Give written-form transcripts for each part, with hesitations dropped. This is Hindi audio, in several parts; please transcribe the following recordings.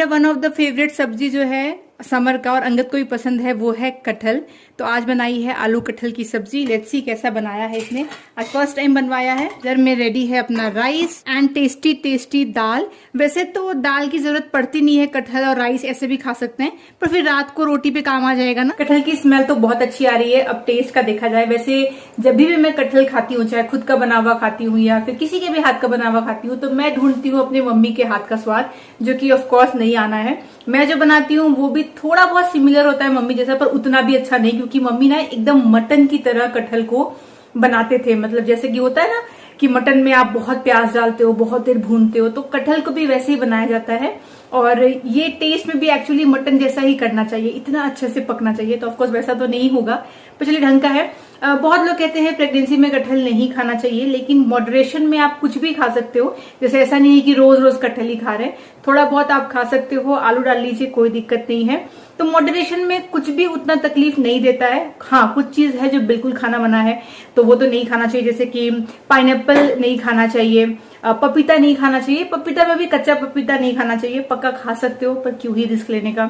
है वन ऑफ द फेवरेट सब्जी जो है समर का और अंगद को भी पसंद है वो है कटहल। तो आज बनाई है आलू कटहल की सब्जी। लेट्स सी कैसा बनाया है इसने। आज फर्स्ट टाइम बनवाया है। इधर में रेडी है अपना राइस एंड टेस्टी टेस्टी दाल। वैसे तो दाल की जरूरत पड़ती नहीं है, कटहल और राइस ऐसे भी खा सकते हैं, पर फिर रात को रोटी पे काम आ जाएगा ना। कटहल की स्मेल तो बहुत अच्छी आ रही है। अब टेस्ट का देखा जाए, वैसे जब भी मैं कटहल खाती हूँ, चाहे खुद का बना हुआ खाती हूँ या फिर किसी के भी हाथ का बना हुआ खाती हूँ, तो मैं ढूंढती हूँ अपनी मम्मी के हाथ का स्वाद, जो कि ऑफकोर्स नहीं आना है। मैं जो बनाती हूँ वो भी थोड़ा बहुत सिमिलर होता है मम्मी जैसा, पर उतना भी अच्छा नहीं, क्योंकि मम्मी ना एकदम मटन की तरह कटहल को बनाते थे। मतलब जैसे कि होता है ना कि मटन में आप बहुत प्याज डालते हो, बहुत देर भूनते हो, तो कटहल को भी वैसे ही बनाया जाता है। और ये टेस्ट में भी एक्चुअली मटन जैसा ही करना चाहिए, इतना अच्छे से पकना चाहिए। तो ऑफकोर्स वैसा तो नहीं होगा, पर चलिए ढंग का है। बहुत लोग कहते हैं प्रेगनेंसी में कटहल नहीं खाना चाहिए, लेकिन मॉडरेशन में आप कुछ भी खा सकते हो। जैसे ऐसा नहीं है कि रोज रोज कटहल ही खा रहे हैं, थोड़ा बहुत आप खा सकते हो। आलू डाल लीजिए, कोई दिक्कत नहीं है। तो मॉडरेशन में कुछ भी उतना तकलीफ नहीं देता है। हाँ, कुछ चीज है जो बिल्कुल खाना मना है, तो वो तो नहीं खाना चाहिए। जैसे कि पाइनएप्पल नहीं खाना चाहिए, पपीता नहीं खाना चाहिए। पपीता में भी कच्चा पपीता नहीं खाना चाहिए, पक्का खा सकते हो, पर क्यों ही रिस्क लेने का।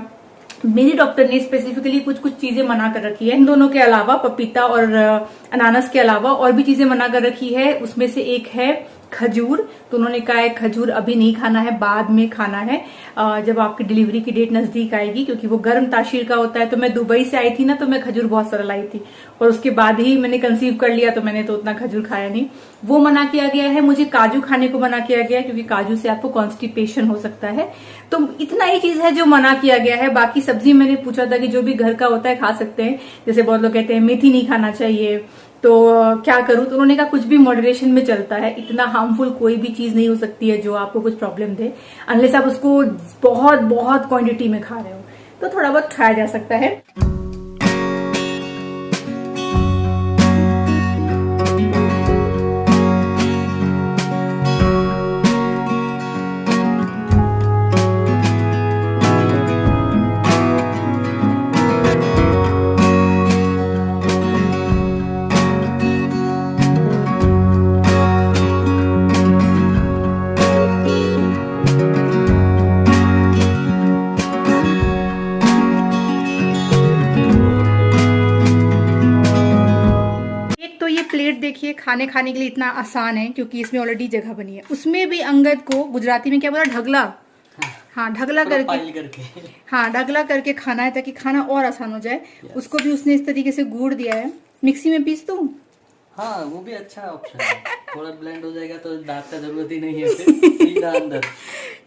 मेरी डॉक्टर ने स्पेसिफिकली कुछ कुछ चीजें मना कर रखी है। इन दोनों के अलावा, पपीता और अनानास के अलावा और भी चीजें मना कर रखी है। उसमें से एक है खजूर। तो उन्होंने कहा है खजूर अभी नहीं खाना है, बाद में खाना है जब आपकी डिलीवरी की डेट नजदीक आएगी, क्योंकि वो गर्म तासीर का होता है। तो मैं दुबई से आई थी ना, तो मैं खजूर बहुत सारा लाई थी, और उसके बाद ही मैंने कंसीव कर लिया, तो मैंने तो उतना खजूर खाया नहीं। वो मना किया गया है। मुझे काजू खाने को मना किया गया है, क्योंकि काजू से आपको कॉन्स्टिपेशन हो सकता है। तो इतना ही चीज है जो मना किया गया है। बाकी सब्जी मैंने पूछा था कि जो भी घर का होता है खा सकते हैं। जैसे बहुत लोग कहते हैं मेथी नहीं खाना चाहिए, तो क्या करूं? तो उन्होंने कहा कुछ भी मॉडरेशन में चलता है। इतना हार्मफुल कोई भी चीज नहीं हो सकती है जो आपको कुछ प्रॉब्लम दे, अनलेस आप उसको बहुत बहुत क्वांटिटी में खा रहे हो। तो थोड़ा बहुत खाया जा सकता है। प्लेट देखिए, खाने के लिए इतना आसान है, क्योंकि इसमें ऑलरेडी जगह बनी है। उसमें भी अंगद को गुजराती में क्या बोला, ढगला। हाँ, ढगला करके हाँ, ढगला करके खाना है, ताकि खाना और आसान हो जाए। उसको भी उसने इस तरीके से गूड़ दिया है। मिक्सी में पीस दूं? हाँ, वो भी अच्छा ऑप्शन है। थोड़ा ब्लेंड हो जाएगा तो दांत का जरूरत ही नहीं है, फिर सीधा अंदर।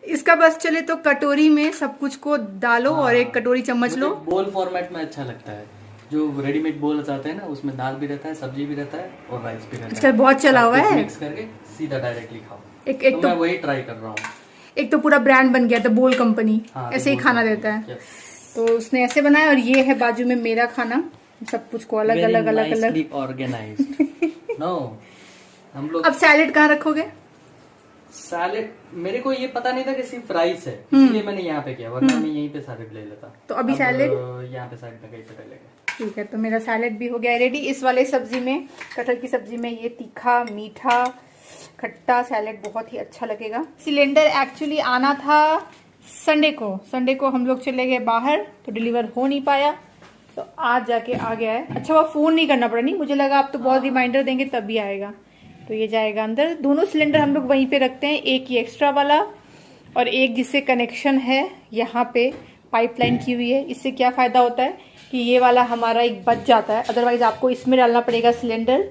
इसका बस चले तो कटोरी में सब कुछ को डालो। हाँ, और एक कटोरी चम्मच लो। बोल फॉर्मेट में अच्छा लगता है। जो रेडीमेड बोल आते हैं ना, उसमें दाल भी रहता है, सब्जी भी रहता है और राइस भी रहता है। बहुत चला हुआ है। मिक्स करके सीधा डायरेक्टली खाओ। एक तो मैं वही ट्राई कर रहा हूँ। एक तो पूरा ब्रांड बन गया था बोल कंपनी। हाँ, ऐसे ही खाना देता है। तो उसने ऐसे बनाया, और ये है बाजू में मेरा खाना। सब कुछ को अलग अलग अलग अलग ऑर्गेनाइज्ड। नो, हम लोग। अब सैलेड कहाँ रखोगे? सैलेड मेरे को ये पता नहीं था कि सिर्फ राइस है, इसलिए मैंने यहाँ पे किया, वरना मैं यहीं पे सैलेड ले लेता। तो अभी सैलेड यहाँ पे साइड में कहीं पे डालेंगे। ठीक है, तो मेरा सैलेड भी हो गया रेडी। इस वाले सब्जी में, कटहल की सब्जी में, ये तीखा मीठा खट्टा सैलेड बहुत ही अच्छा लगेगा। सिलेंडर एक्चुअली आना था संडे को हम लोग चले गए बाहर, तो डिलीवर हो नहीं पाया, तो आज जाके आ गया है। अच्छा, वो फोन नहीं करना पड़ा। नहीं, मुझे लगा आप तो बहुत रिमाइंडर देंगे तब भी आएगा। तो ये जाएगा अंदर। दोनों सिलेंडर हम लोग वहीं पे रखते हैं, एक ये एक्स्ट्रा वाला और एक जिससे कनेक्शन है यहाँ पे पाइपलाइन की हुई है। इससे क्या फायदा होता है कि ये वाला हमारा एक बच जाता है, अदरवाइज आपको इसमें डालना पड़ेगा सिलेंडर,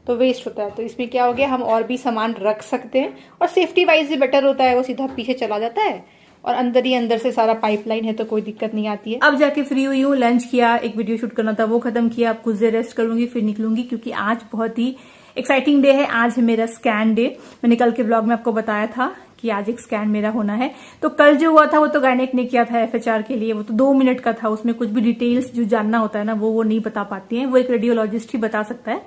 तो वेस्ट होता है। तो इसमें क्या हो गया, हम और भी सामान रख सकते हैं, और सेफ्टी वाइज भी बेटर होता है। वो सीधा पीछे चला जाता है, और अंदर ही अंदर से सारा पाइपलाइन है, तो कोई दिक्कत नहीं आती है। अब जाके फ्री हुई हूँ, लंच किया, एक वीडियो शूट करना था वो खत्म किया। अब कुछ देर रेस्ट करूंगी, फिर निकलूंगी, क्योंकि आज बहुत ही एक्साइटिंग डे है। आज है मेरा स्कैन डे। मैंने कल के ब्लॉग में आपको बताया था कि आज एक स्कैन मेरा होना है। तो कल जो हुआ था वो तो गायनेक ने किया था FHR के लिए, वो तो 2 मिनट का था। उसमें कुछ भी डिटेल्स जो जानना होता है ना, वो नहीं बता पाती हैं, वो एक रेडियोलॉजिस्ट ही बता सकता है।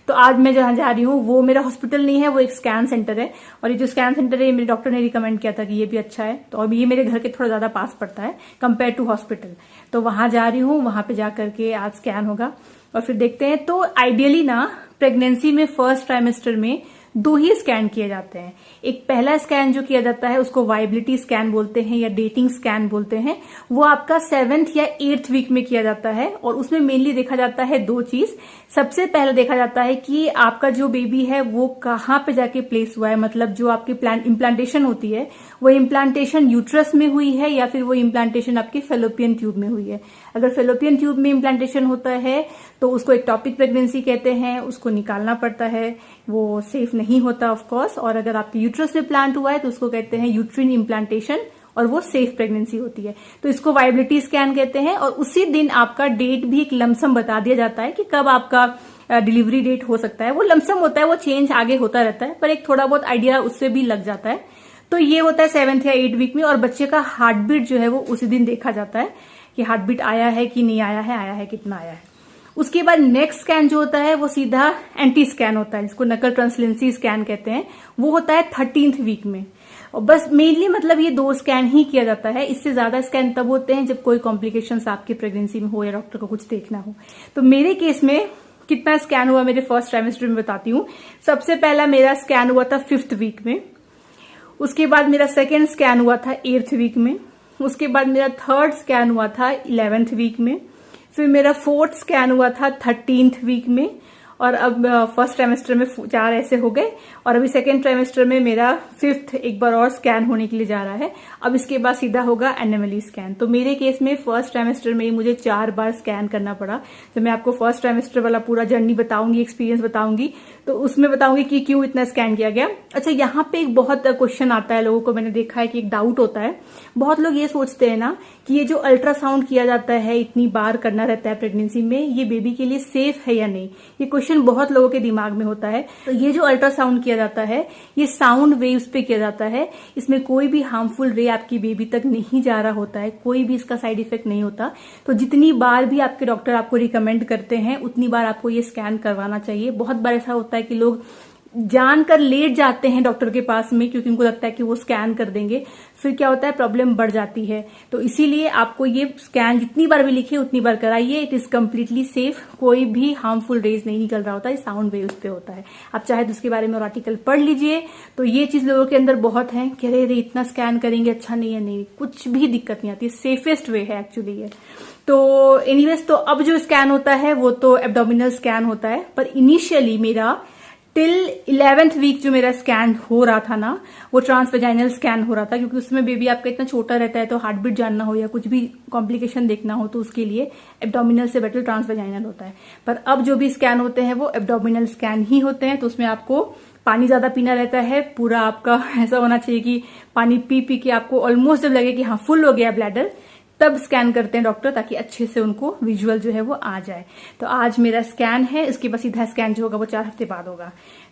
तो आज मैं जहां जा रही हूँ वो मेरा हॉस्पिटल नहीं है, वो एक स्कैन सेंटर है। और ये जो स्कैन सेंटर है, मेरे डॉक्टर ने रिकमेंड किया था कि ये भी अच्छा है। तो अब ये मेरे घर के थोड़ा ज्यादा पास पड़ता है कंपेयर टू हॉस्पिटल। तो वहां जा रही हूँ, वहां पे जाकर के आज स्कैन होगा और फिर देखते हैं। तो आइडियली ना, प्रेगनेंसी में फर्स्ट ट्राइमेस्टर में दो ही स्कैन किए जाते हैं। एक पहला स्कैन जो किया जाता है उसको वायबिलिटी स्कैन बोलते हैं या डेटिंग स्कैन बोलते हैं। वो आपका 7th या 8th वीक में किया जाता है और उसमें मेनली देखा जाता है दो चीज। सबसे पहले देखा जाता है कि आपका जो बेबी है वो कहाँ पे जाके प्लेस हुआ है, मतलब जो आपकी इम्प्लांटेशन होती है वो इम्प्लांटेशन यूट्रस में हुई है या फिर वो इम्प्लांटेशन आपके फेलोपियन ट्यूब में हुई है। अगर फेलोपियन ट्यूब में इम्प्लांटेशन होता है तो उसको एक्टोपिक प्रेगनेंसी कहते हैं, उसको निकालना पड़ता है, वो सेफ नहीं होता ऑफ कोर्स। और अगर आपके यूट्रस में प्लांट हुआ है तो उसको कहते हैं यूट्रिन इम्प्लांटेशन और वो सेफ प्रेगनेंसी होती है। तो इसको वायबिलिटी स्कैन कहते हैं। और उसी दिन आपका डेट भी एक लमसम बता दिया जाता है कि कब आपका डिलीवरी डेट हो सकता है। वो लमसम होता है, वो चेंज आगे होता रहता है, पर एक थोड़ा बहुत आइडिया उससे भी लग जाता है। तो ये होता है 7th या 8th वीक में। और बच्चे का हार्ट बीट जो है वो उसी दिन देखा जाता है कि हार्ट बीट आया है कि नहीं आया है कितना आया है। उसके बाद नेक्स्ट स्कैन जो होता है वो सीधा एंटी स्कैन होता है, जिसको नकल ट्रांसलेंसी स्कैन कहते हैं। वो होता है 13th वीक में। और बस मेनली मतलब ये 2 स्कैन ही किया जाता है। इससे ज्यादा स्कैन तब होते हैं जब कोई कॉम्प्लिकेशंस आपकी प्रेगनेंसी में हो या डॉक्टर को कुछ देखना हो। तो मेरे केस में कितना स्कैन हुआ मेरे फर्स्ट ट्राइमेस्टर में बताती हूँ। सबसे पहला मेरा स्कैन हुआ था 5th वीक में। उसके बाद मेरा सेकेंड स्कैन हुआ था 8th वीक में। उसके बाद मेरा थर्ड स्कैन हुआ था 11th वीक में। फिर मेरा 4th स्कैन हुआ था 13th वीक में। और अब फर्स्ट ट्राइमेस्टर में 4 ऐसे हो गए। और अभी सेकेंड ट्राइमेस्टर में मेरा 5th एक बार और स्कैन होने के लिए जा रहा है। अब इसके बाद सीधा होगा एनोमली स्कैन। तो मेरे केस में फर्स्ट ट्राइमेस्टर में ही मुझे 4 बार स्कैन करना पड़ा। जब मैं आपको फर्स्ट ट्राइमेस्टर वाला पूरा जर्नी बताऊंगी, एक्सपीरियंस बताऊंगी, तो उसमें बताऊंगी कि क्यों इतना स्कैन किया गया। अच्छा, यहाँ पे एक बहुत क्वेश्चन आता है लोगों को, मैंने देखा है कि एक डाउट होता है। बहुत लोग ये सोचते हैं ना कि ये जो अल्ट्रासाउंड किया जाता है, इतनी बार करना रहता है प्रेगनेंसी में, ये बेबी के लिए सेफ है या नहीं। ये क्वेश्चन बहुत लोगों के दिमाग में होता है। तो ये जो अल्ट्रासाउंड किया जाता है ये साउंड वेव्स पे किया जाता है। इसमें कोई भी हार्मफुल रे आपकी बेबी तक नहीं जा रहा होता है, कोई भी इसका साइड इफेक्ट नहीं होता। तो जितनी बार भी आपके डॉक्टर आपको रिकमेंड करते हैं उतनी बार आपको ये स्कैन करवाना चाहिए। बहुत बार ऐसा होता है कि लोग जानकर लेट जाते हैं डॉक्टर के पास में क्योंकि उनको लगता है कि वो स्कैन कर देंगे, फिर क्या होता है प्रॉब्लम बढ़ जाती है। तो इसीलिए आपको ये स्कैन जितनी बार भी लिखे उतनी बार कराइए। इट इज कम्प्लीटली सेफ, कोई भी हार्मफुल रेज नहीं निकल रहा होता है, साउंड वेव्स पे होता है। आप चाहे तो उसके बारे में और आर्टिकल पढ़ लीजिए। तो ये चीज लोगों के अंदर बहुत है कि अरे इतना स्कैन करेंगे अच्छा नहीं है, नहीं, कुछ भी दिक्कत नहीं आती, सेफेस्ट वे है एक्चुअली ये। तो एनीवेज, तो अब जो स्कैन होता है वो तो एब्डोमिनल स्कैन होता है। पर इनिशियली मेरा टिल 11th वीक जो मेरा स्कैन हो रहा था ना, वो ट्रांसवेजाइनल स्कैन हो रहा था, क्योंकि उसमें बेबी आपका इतना छोटा रहता है तो हार्ट बीट जानना हो या कुछ भी कॉम्प्लिकेशन देखना हो तो उसके लिए एब्डोमिनल से बेटर ट्रांसवेजाइनल होता है। पर अब जो भी स्कैन होते हैं वो एब्डोमिनल स्कैन ही होते हैं। तो उसमें आपको पानी ज्यादा पीना रहता है, पूरा आपका ऐसा होना चाहिए कि पानी पी पी के आपको ऑलमोस्ट जब लगे कि हाँ फुल हो गया ब्लैडर, तब स्कैन करते हैं डॉक्टर, ताकि अच्छे से उनको विजुअल जो है वो आ जाए। तो आज मेरा स्कैन है, इसके बाद सीधा स्कैन जो होगा वो 4 हफ्ते बाद होगा।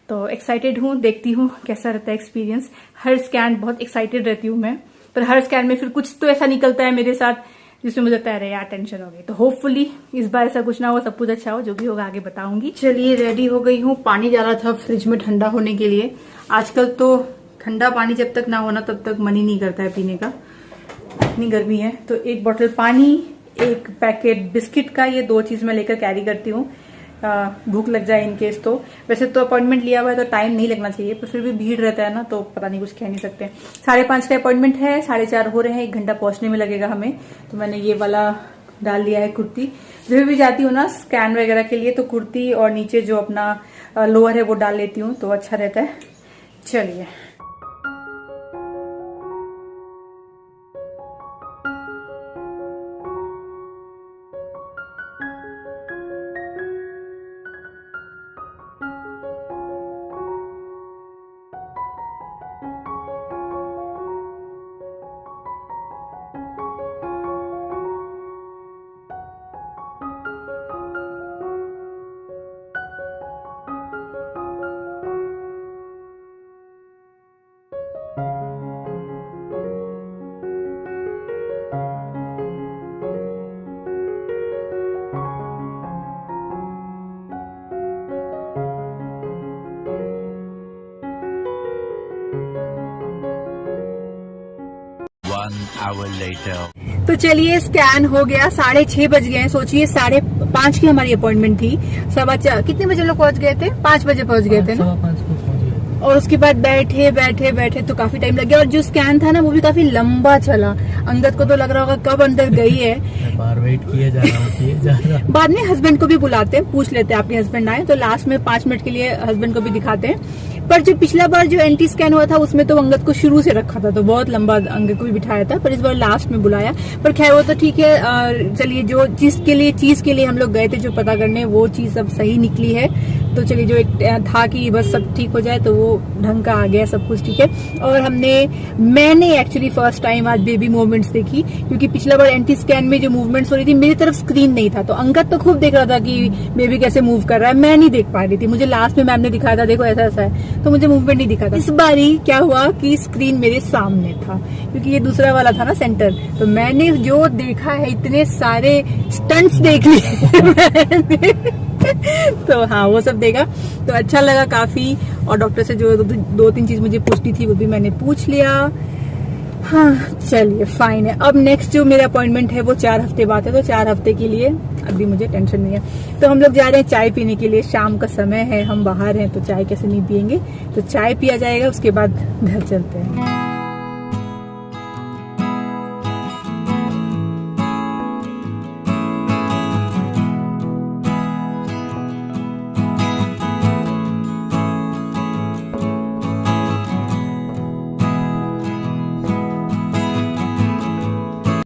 तो एक्साइटेड हूँ, देखती हूँ कैसा रहता है एक्सपीरियंस। हर स्कैन बहुत एक्साइटेड रहती हूँ मैं, पर हर स्कैन में फिर कुछ तो ऐसा निकलता है मेरे साथ जिसमें मुझे लगता है अरे यार टेंशन हो गई। तो होपफुली इस बार ऐसा कुछ ना हो, सब कुछ अच्छा हो, जो भी होगा आगे बताऊंगी। चलिए रेडी हो गई हूँ। पानी डाला था फ्रिज में ठंडा होने के लिए। आजकल तो ठंडा पानी जब तक ना होना तब तक मन ही नहीं करता है पीने का, इतनी गर्मी है। तो 1 बॉटल पानी, 1 पैकेट बिस्किट का, ये 2 चीज मैं लेकर कैरी करती हूँ, भूख लग जाए इन केस। तो वैसे तो अपॉइंटमेंट लिया हुआ है तो टाइम नहीं लगना चाहिए, पर फिर भी भीड़ रहता है ना, तो पता नहीं, कुछ कह नहीं सकते। 5:30 का अपॉइंटमेंट है, 4:30 हो रहे हैं, 1 घंटा पहुंचने में लगेगा हमें। तो मैंने ये वाला डाल लिया है कुर्ती। जब भी जाती हूँ ना स्कैन वगैरह के लिए तो कुर्ती और नीचे जो अपना लोअर है वो डाल लेती हूँ, तो अच्छा रहता है। चलिए तो चलिए स्कैन हो गया, 6:30 बज गए हैं। सोचिए 5:30 की हमारी अपॉइंटमेंट थी, 4:15 कितने बजे लोग पहुंच गए थे? 5 बजे पहुंच गए थे ना, और उसके बाद बैठे बैठे बैठे तो काफी टाइम लग गया, और जो स्कैन था ना वो भी काफी लंबा चला। अंगद को तो लग रहा होगा कब अंदर गई है। बार वेट किए जा रहा हूँ। बाद में हस्बैंड को भी बुलाते हैं, पूछ लेते हैं आपके हस्बैंड आए तो लास्ट में 5 मिनट के लिए हस्बैंड को भी दिखाते हैं। पर जो पिछला बार जो एंटी स्कैन हुआ था उसमें तो अंगद को शुरू से रखा था, तो बहुत लंबा अंगद को भी बिठाया था, पर इस बार लास्ट में बुलाया। पर खैर वो तो ठीक है। चलिए जो चीज के लिए हम लोग गए थे जो पता करने, वो चीज अब सही निकली है। तो चलिए जो एक था कि बस सब ठीक हो जाए तो वो ढंग का आ गया, सब कुछ ठीक है। और मैंने एक्चुअली फर्स्ट टाइम आज बेबी मूवमेंट्स देखी, क्योंकि पिछला बार एंटी स्कैन में जो मूवमेंट्स हो रही थी मेरी तरफ स्क्रीन नहीं था, तो अंगद तो खूब देख रहा था कि बेबी कैसे मूव कर रहा है, मैं नहीं देख पा रही थी। मुझे लास्ट में मैम ने दिखाया था देखो ऐसा ऐसा है, तो मुझे मूवमेंट नहीं दिखा था। इस बारी क्या हुआ कि स्क्रीन मेरे सामने था, क्योंकि ये दूसरा वाला था ना सेंटर, तो मैंने जो देखा है इतने सारे स्टंट्स देख लिए तो हाँ वो सब देखा तो अच्छा लगा काफी। और डॉक्टर से जो 2-3 चीज मुझे पूछनी थी वो भी मैंने पूछ लिया। हाँ चलिए फाइन है। अब नेक्स्ट जो मेरा अपॉइंटमेंट है वो 4 हफ्ते बाद है, तो 4 हफ्ते के लिए अभी मुझे टेंशन नहीं है। तो हम लोग जा रहे हैं चाय पीने के लिए, शाम का समय है, हम बाहर हैं तो चाय कैसे नहीं पियेंगे, तो चाय पिया जाएगा, उसके बाद घर चलते हैं।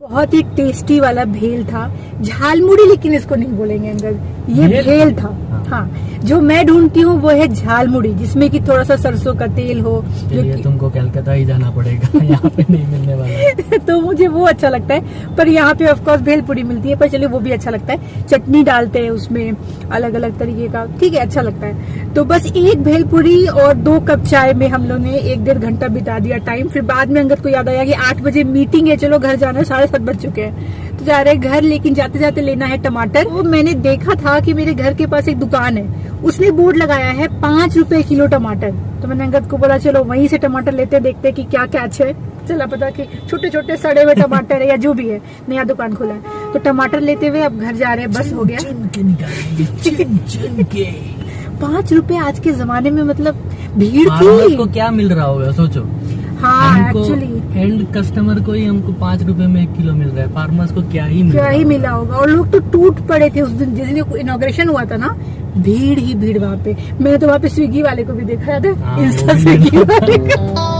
बहुत ही टेस्टी वाला भेल था, झालमुड़ी लेकिन इसको नहीं बोलेंगे अंदर, ये भेल था। हाँ जो मैं ढूंढती हूँ वो है झालमुड़ी, जिसमें कि थोड़ा सा सरसों का तेल हो। जो तुमको कलकत्ता ही जाना पड़ेगा, यहाँ पे नहीं मिलने वाला तो मुझे वो अच्छा लगता है, पर यहाँ पे ऑफ कोर्स भेलपुरी मिलती है, पर चलिए वो भी अच्छा लगता है। चटनी डालते हैं उसमें अलग अलग तरीके का, ठीक है अच्छा लगता है। तो बस एक भेलपुरी और 2 कप चाय में हम लोग ने 1-1.5 घंटा बिता दिया टाइम। फिर बाद में अंगद को याद आया कि 8 बजे मीटिंग है, चलो घर जाना है, 7:30 बज चुके हैं, तो जा रहे हैं घर। लेकिन जाते जाते लेना है टमाटर। वो मैंने देखा था कि मेरे घर के पास एक दुकान है, उसने बोर्ड लगाया है 5 रुपए किलो टमाटर, तो मैंने अंगद को बोला चलो वहीं से टमाटर लेते देखते कि क्या कैच है। चला पता कि छोटे छोटे सड़े हुए टमाटर है या जो भी है, नया दुकान खोला है, तो टमाटर लेते हुए अब घर जा रहे हैं, बस हो गया। 5 रुपए आज के जमाने में मतलब भीड़ थी। को क्या मिल रहा होगा सोचो। हाँ एक्चुअली एंड कस्टमर को ही हमको 5 रुपए में 1 किलो मिल रहा है, फार्मर्स को क्या ही मिला होगा। और लोग तो टूट पड़े थे उस दिन, जिस दिन इनॉग्रेशन हुआ था ना, भीड़ ही भीड़ वहाँ पे। मैंने तो वहाँ पे स्विगी वाले को भी देखा था, इंस्टा स्विगी वाले का।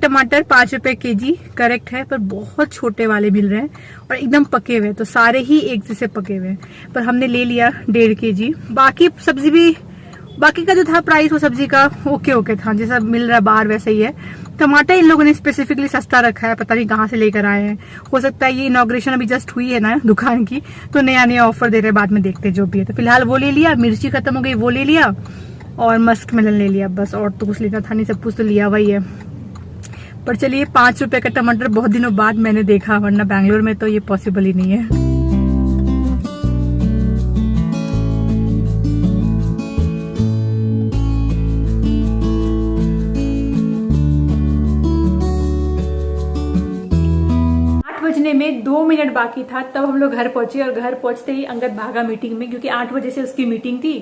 टमाटर 5 रुपए केजी करेक्ट है, पर बहुत छोटे वाले मिल रहे हैं और एकदम पके हुए, तो सारे ही एक जैसे पके हुए। पर हमने ले लिया 1.5 केजी। बाकी सब्जी भी, बाकी का जो था प्राइस वो सब्जी का ओके था, जैसा मिल रहा है बाहर वैसे ही है। टमाटर इन लोगों ने स्पेसिफिकली सस्ता रखा है, पता नहीं कहाँ से लेकर आए हैं। हो सकता है ये इनॉग्रेशन अभी जस्ट हुई है ना दुकान की, तो नया ऑफर दे रहे हैं, बाद में देखते जो भी है। तो फिलहाल वो ले लिया, मिर्ची खत्म हो गई वो ले लिया, और मस्क मेलन ले लिया बस, और तो कुछ लेना था नहीं, सब कुछ तो लिया वही है। पर चलिए 5 रुपए का टमाटर बहुत दिनों बाद मैंने देखा, वरना बैंगलोर में तो ये पॉसिबल ही नहीं है। बजने में 2 मिनट बाकी था तब हम लोग घर पहुंचे, और घर पहुंचते ही अंगद भागा मीटिंग में, क्योंकि 8 बजे से उसकी मीटिंग थी,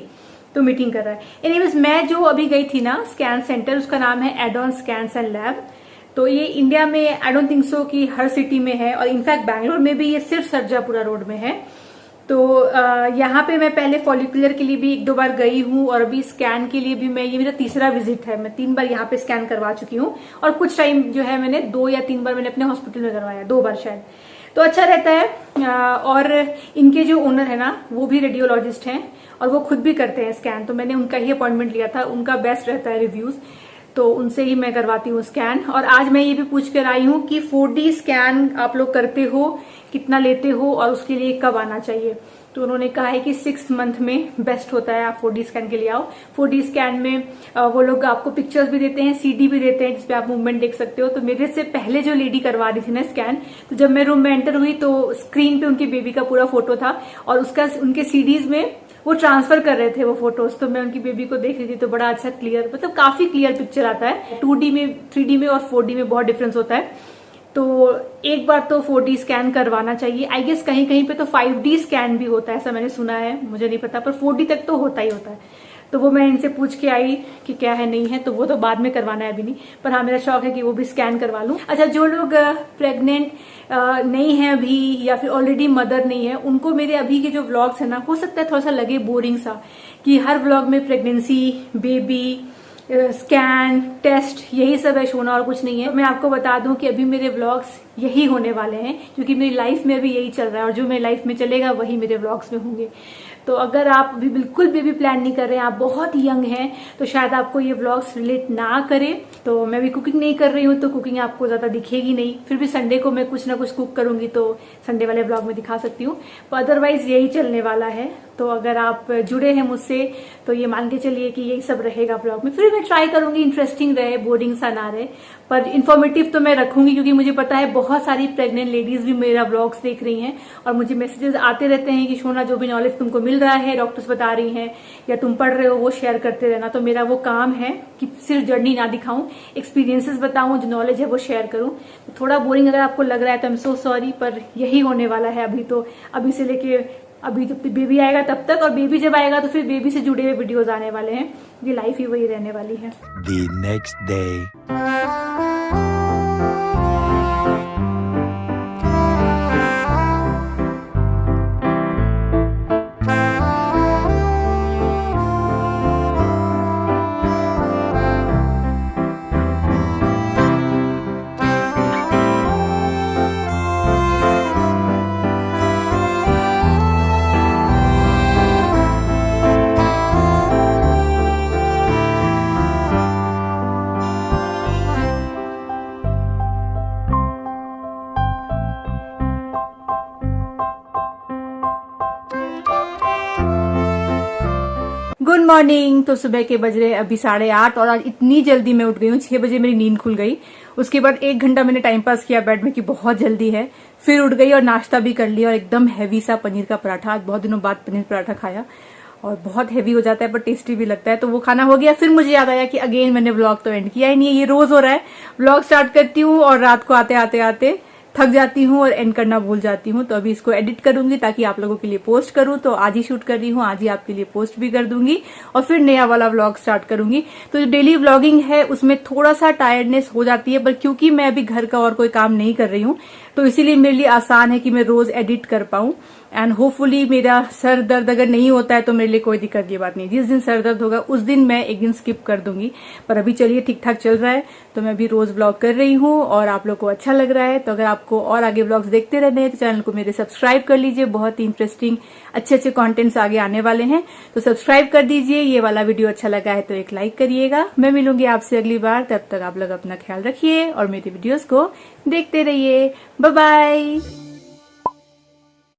तो मीटिंग कर रहा है। एनीवेज मैं जो अभी गई थी ना स्कैन सेंटर, उसका नाम है एडॉन स्कैन्स एंड लैब। तो ये इंडिया में आई डोंट थिंक सो कि हर सिटी में है, और इनफैक्ट बैंगलोर में भी ये सिर्फ सरजापुरा रोड में है। तो यहाँ पे मैं पहले फॉलिकुलर के लिए भी 1-2 बार गई हूँ, और अभी स्कैन के लिए भी ये मेरा 3रा विजिट है। मैं 3 बार यहाँ पे स्कैन करवा चुकी हूँ, और कुछ टाइम जो है मैंने 2 या 3 बार मैंने अपने हॉस्पिटल में करवाया, 2 बार शायद। तो अच्छा रहता है। और इनके जो ओनर है ना वो भी रेडियोलॉजिस्ट हैं, और वो खुद भी करते हैं स्कैन, तो मैंने उनका ही अपॉइंटमेंट लिया था, उनका बेस्ट रहता है रिव्यूज। तो उनसे ही मैं करवाती हूँ स्कैन। और आज मैं ये भी पूछ कर आई हूँ कि 4D स्कैन आप लोग करते हो, कितना लेते हो और उसके लिए कब आना चाहिए। तो उन्होंने कहा है कि 6 मंथ में बेस्ट होता है, आप 4D स्कैन के लिए आओ। 4D स्कैन में वो लोग आपको पिक्चर्स भी देते हैं, CD भी देते हैं जिसपे आप मूवमेंट देख सकते हो। तो मेरे से पहले जो लेडी करवा रही थी ना स्कैन, तो जब मैं रूम में एंटर हुई तो स्क्रीन पे उनकी बेबी का पूरा फोटो था और उसका उनके CDs में वो ट्रांसफर कर रहे थे वो फोटोज। तो मैं उनकी बेबी को देख रही थी तो बड़ा अच्छा क्लियर, मतलब काफी क्लियर पिक्चर आता है। 2D में, 3D में और 4D में बहुत डिफरेंस होता है। तो एक बार तो 4D स्कैन करवाना चाहिए। आई गेस कहीं कहीं पे तो 5D स्कैन भी होता है, ऐसा मैंने सुना है, मुझे नहीं पता, पर 4D तक तो होता ही होता है। तो वो मैं इनसे पूछ के आई कि क्या है नहीं है, तो वो तो बाद में करवाना है, अभी नहीं। पर हाँ, मेरा शौक है कि वो भी स्कैन करवा लूं। अच्छा, जो लोग प्रेग्नेंट नहीं है अभी या फिर ऑलरेडी मदर नहीं है, उनको मेरे अभी के जो व्लॉग्स है ना, हो सकता है थोड़ा सा लगे बोरिंग सा कि हर व्लॉग में प्रेगनेंसी, बेबी, स्कैन, टेस्ट, यही सब है शोना और कुछ नहीं है। मैं आपको बता दूं कि अभी मेरे व्लॉग्स यही होने वाले हैं, क्योंकि मेरी लाइफ में अभी यही चल रहा है और जो मेरी लाइफ में चलेगा वही मेरे व्लॉग्स में होंगे। तो अगर आप अभी बिल्कुल भी प्लान नहीं कर रहे हैं, आप बहुत यंग हैं, तो शायद आपको ये व्लॉग्स रिलेट ना करे। तो मैं भी कुकिंग नहीं कर रही हूँ तो कुकिंग आपको ज्यादा दिखेगी नहीं, फिर भी संडे को मैं कुछ ना कुछ कुक करूंगी तो संडे वाले व्लॉग में दिखा सकती हूँ। पर अदरवाइज यही चलने वाला है। तो अगर आप जुड़े हैं मुझसे तो ये मान के चलिए कि यही सब रहेगा व्लॉग में। फिर मैं ट्राई करूंगी इंटरेस्टिंग रहे, बोरिंग सा ना रहे, पर इन्फॉर्मेटिव तो मैं रखूंगी, क्योंकि मुझे पता है बहुत सारी प्रेग्नेंट लेडीज भी मेरा व्लॉग्स देख रही हैं और मुझे मैसेजेस आते रहते हैं कि शोना जो भी नॉलेज तुमको मिल रहा है, डॉक्टर्स बता रही हैं या तुम पढ़ रहे हो, वो शेयर करते रहना। तो मेरा वो काम है कि सिर्फ जर्नी ना दिखाऊं, एक्सपीरियंसेस बताऊं, जो नॉलेज है वो शेयर करूं। तो थोड़ा बोरिंग अगर आपको लग रहा है तो आई एम सो सॉरी, पर यही होने वाला है अभी। तो अभी से लेके अभी जब बेबी आएगा तब तक, और बेबी जब आएगा तो फिर बेबी से जुड़े हुए वीडियोस आने वाले हैं। ये लाइफ ही वही रहने वाली है। The next day. Good morning. तो सुबह के बज रहे अभी 8:30 और आज इतनी जल्दी मैं उठ गई हूँ। 6 बजे मेरी नींद खुल गई। उसके बाद 1 घंटा मैंने टाइम पास किया बेड में कि बहुत जल्दी है, फिर उठ गई और नाश्ता भी कर लिया और एकदम हैवी सा पनीर का पराठा। आज बहुत दिनों बाद पनीर पराठा खाया और बहुत हैवी हो जाता है पर टेस्टी भी लगता है, तो वो खाना हो गया। फिर मुझे याद आया कि अगेन मैंने व्लॉग तो एंड किया ही नहीं है। ये रोज हो रहा है, व्लॉग स्टार्ट करती हूँ और रात को आते आते आते थक जाती हूँ और एंड करना भूल जाती हूँ। तो अभी इसको एडिट करूंगी ताकि आप लोगों के लिए पोस्ट करूँ। तो आज ही शूट कर रही हूँ, आज ही आपके लिए पोस्ट भी कर दूंगी और फिर नया वाला व्लॉग स्टार्ट करूंगी। तो जो डेली व्लॉगिंग है उसमें थोड़ा सा टायर्डनेस हो जाती है, पर क्योंकि मैं अभी घर का और कोई काम नहीं कर रही हूँ तो इसीलिए मेरे लिए आसान है कि मैं रोज एडिट कर पाऊं। एंड होपफुली मेरा सर दर्द अगर नहीं होता है तो मेरे लिए कोई दिक्कत की बात नहीं। जिस दिन सर दर्द होगा उस दिन मैं एक दिन स्किप कर दूंगी, पर अभी चलिए ठीक ठाक चल रहा है। तो मैं भी रोज व्लॉग कर रही हूँ और आप लोग को अच्छा लग रहा है। तो अगर आपको और आगे व्लॉग्स देखते रहने हैं तो चैनल को मेरे सब्सक्राइब कर लीजिए। बहुत ही इंटरेस्टिंग अच्छे अच्छे कॉन्टेंट्स आगे आने वाले हैं, तो सब्सक्राइब कर दीजिए। ये वाला वीडियो अच्छा लगा है तो एक लाइक करिएगा। मैं मिलूंगी आपसे अगली बार, तब तक आप लोग अपना ख्याल रखिए और मेरे वीडियोस को देखते रहिए। Bye bye.